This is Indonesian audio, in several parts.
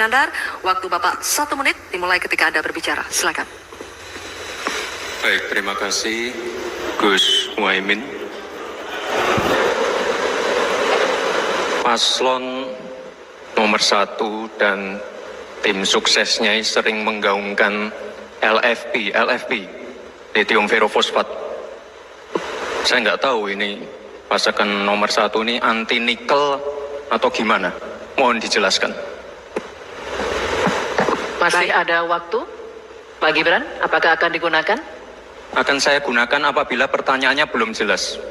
Iskandar. Waktu Bapak 1 menit dimulai ketika Anda berbicara. Silakan. Baik, terima kasih Gus Muhaimin. Paslon nomor 1 dan tim suksesnya sering menggaungkan LFP, lithium ferrofosfat. Saya nggak tahu ini pasangan nomor 1 ini anti nikel atau gimana? Mohon dijelaskan. Masih ada waktu, Pak Gibran, apakah akan digunakan? Akan saya gunakan apabila pertanyaannya belum jelas.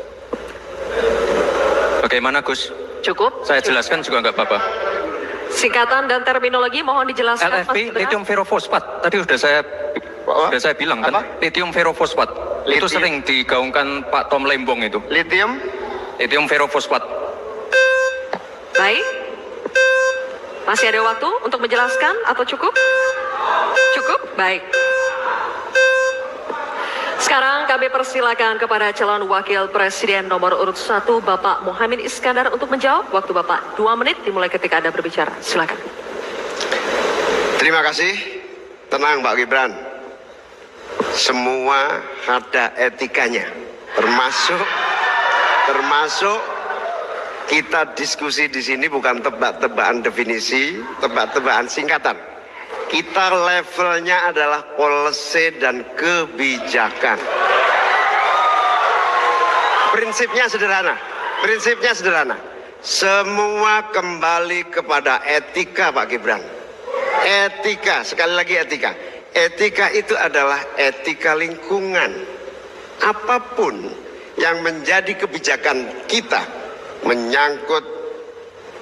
Bagaimana Gus? Cukup? Saya jelaskan juga nggak apa-apa. Singkatan dan terminologi mohon dijelaskan. LFP, lithium ferrofosfat. Tadi sudah saya bilang kan, lithium ferrofosfat. Itu sering digaungkan Pak Tom Lembong itu. Lithium ferrofosfat. Baik. Masih ada waktu untuk menjelaskan atau cukup? Cukup? Baik. Sekarang kami persilakan kepada calon wakil presiden nomor urut 1 Bapak Muhaimin Iskandar untuk menjawab. Waktu Bapak 2 menit dimulai ketika Anda berbicara. Silakan. Terima kasih. Tenang Pak Gibran. Semua ada etikanya. Termasuk kita diskusi di sini bukan tebak-tebakan definisi, tebak-tebakan singkatan. Kita levelnya adalah policy dan kebijakan. Prinsipnya sederhana. Semua kembali kepada etika Pak Gibran. Etika, sekali lagi etika. Etika itu adalah etika lingkungan. Apapun yang menjadi kebijakan kita menyangkut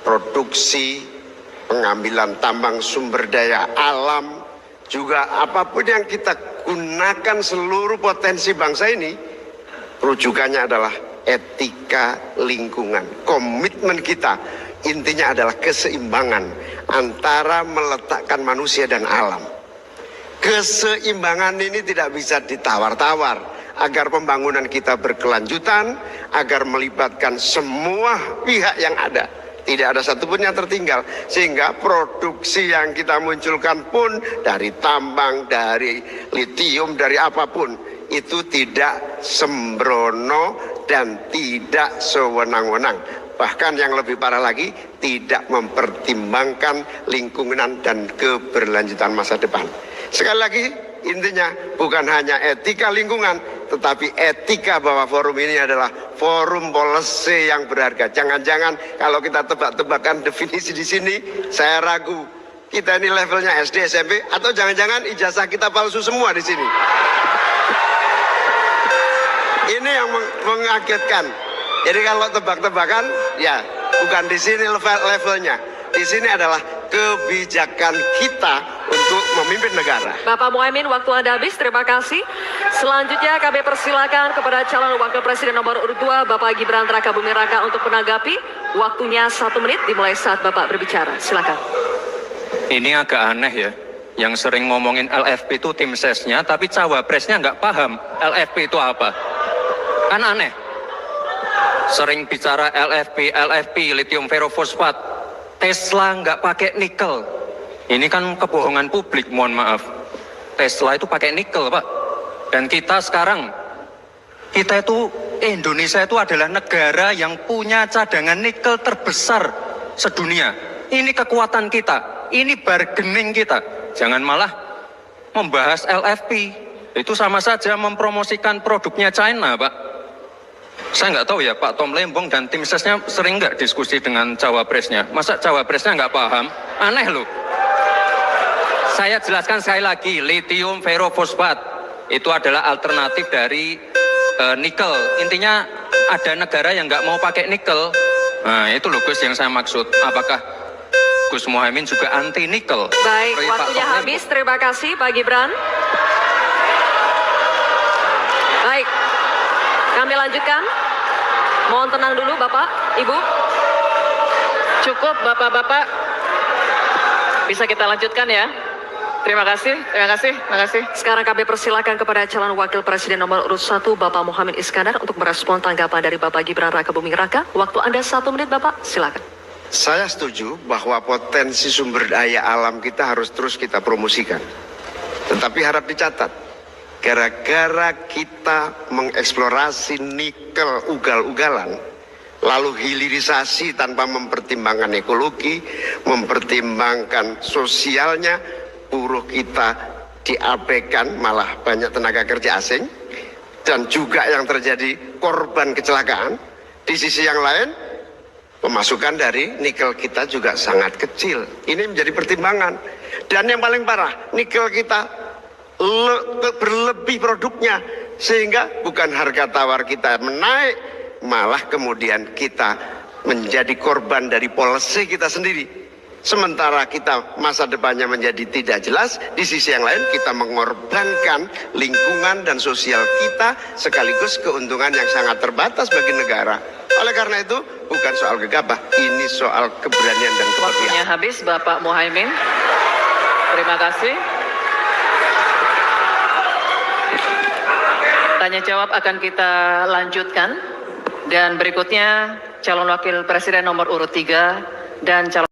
produksi, pengambilan tambang sumber daya alam, juga apapun yang kita gunakan seluruh potensi bangsa ini, rujukannya adalah etika lingkungan. Komitmen kita intinya adalah keseimbangan antara meletakkan manusia dan alam. Keseimbangan ini tidak bisa ditawar-tawar agar pembangunan kita berkelanjutan, agar melibatkan semua pihak yang ada. Tidak ada satupun yang tertinggal, sehingga produksi yang kita munculkan pun dari tambang, dari litium, dari apapun, itu tidak sembrono dan tidak sewenang-wenang. Bahkan yang lebih parah lagi, tidak mempertimbangkan lingkungan dan keberlanjutan masa depan. Sekali lagi, intinya bukan hanya etika lingkungan, tetapi etika bahwa forum ini adalah forum policy yang berharga. Jangan-jangan kalau kita tebak-tebakan definisi di sini, saya ragu kita ini levelnya SD, SMP, atau jangan-jangan ijazah kita palsu semua di sini. Ini yang mengagetkan. Jadi kalau tebak-tebakan, ya bukan di sini levelnya. Di sini adalah kebijakan kita untuk memimpin negara. Bapak Muhaimin, waktu Anda habis. Terima kasih. Selanjutnya kami persilakan kepada calon wakil presiden nomor urut 2 Bapak Gibran Rakabuming Raka untuk menanggapi. Waktunya 1 menit dimulai saat Bapak berbicara. Silakan. Ini agak aneh ya. Yang sering ngomongin LFP itu tim sesnya, tapi cawapresnya nggak paham LFP itu apa. Kan aneh. Sering bicara LFP, lithium ferrofosfat. Tesla nggak pakai nikel. Ini kan kebohongan publik, mohon maaf. Tesla itu pakai nikel, Pak. Dan kita sekarang, Indonesia itu adalah negara yang punya cadangan nikel terbesar sedunia. Ini kekuatan kita, ini bargaining kita. Jangan malah membahas LFP. Itu sama saja mempromosikan produknya China, Pak. Saya nggak tahu ya, Pak Tom Lembong dan tim sesnya sering nggak diskusi dengan cawapresnya. Masa cawapresnya nggak paham? Aneh loh. Saya jelaskan sekali lagi, lithium ferrofosfat itu adalah alternatif dari nikel. Intinya ada negara yang nggak mau pakai nikel. Nah itu loh Gus yang saya maksud. Apakah Gus Muhaimin juga anti nikel? Baik, waktunya habis. Terima kasih Pak Gibran. Baik, kami lanjutkan. Mohon tenang dulu Bapak, Ibu. Cukup Bapak-Bapak. Bisa kita lanjutkan ya. Terima kasih. Sekarang kami persilakan kepada calon wakil presiden nomor urut 1 Bapak Muhaimin Iskandar untuk merespon tanggapan dari Bapak Gibran Rakabuming Raka. Waktu Anda 1 menit Bapak, silakan. Saya setuju bahwa potensi sumber daya alam kita harus terus kita promosikan. Tetapi harap dicatat, gara-gara kita mengeksplorasi nikel ugal-ugalan, lalu hilirisasi tanpa mempertimbangkan ekologi, mempertimbangkan sosialnya, buruh kita diabaikan, malah banyak tenaga kerja asing, dan juga yang terjadi korban kecelakaan. Di sisi yang lain, pemasukan dari nikel kita juga sangat kecil. Ini menjadi pertimbangan. Dan yang paling parah, nikel kita berlebih produknya, sehingga bukan harga tawar kita menaik, malah kemudian kita menjadi korban dari policy kita sendiri. Sementara kita masa depannya menjadi tidak jelas, di sisi yang lain kita mengorbankan lingkungan dan sosial kita, sekaligus keuntungan yang sangat terbatas bagi negara. Oleh karena itu, bukan soal gegabah, ini soal keberanian dan Waktunya keberpihakan. habis, Bapak Muhaimin. Terima kasih. Tanya jawab akan kita lanjutkan. Dan berikutnya calon wakil presiden nomor urut 3 dan calon